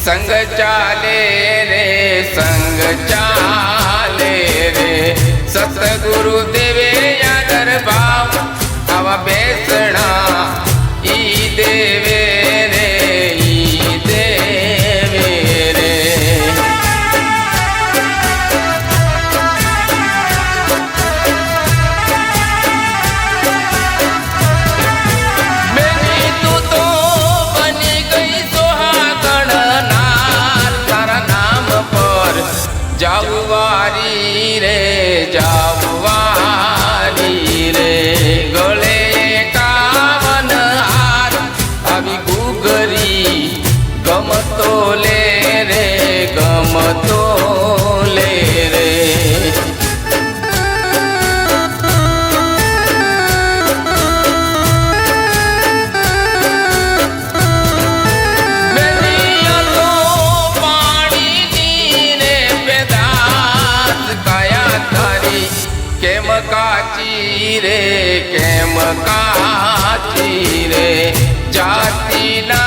संग चाले रे संग चाले रे सतगुरु देवे यादर भाव आवा बेसणा ई देवे रे ई देवे रे बेनी तू तो बनी गई सुहागण नार तारा नाम पर जाऊवारी रे जाऊवारी रे गले कावन हार अभी गुगरी गमतो ले रे गमतो ले रे बेनिया तो पानी नीरे पेदास काया थारी केम काची रे जाती ना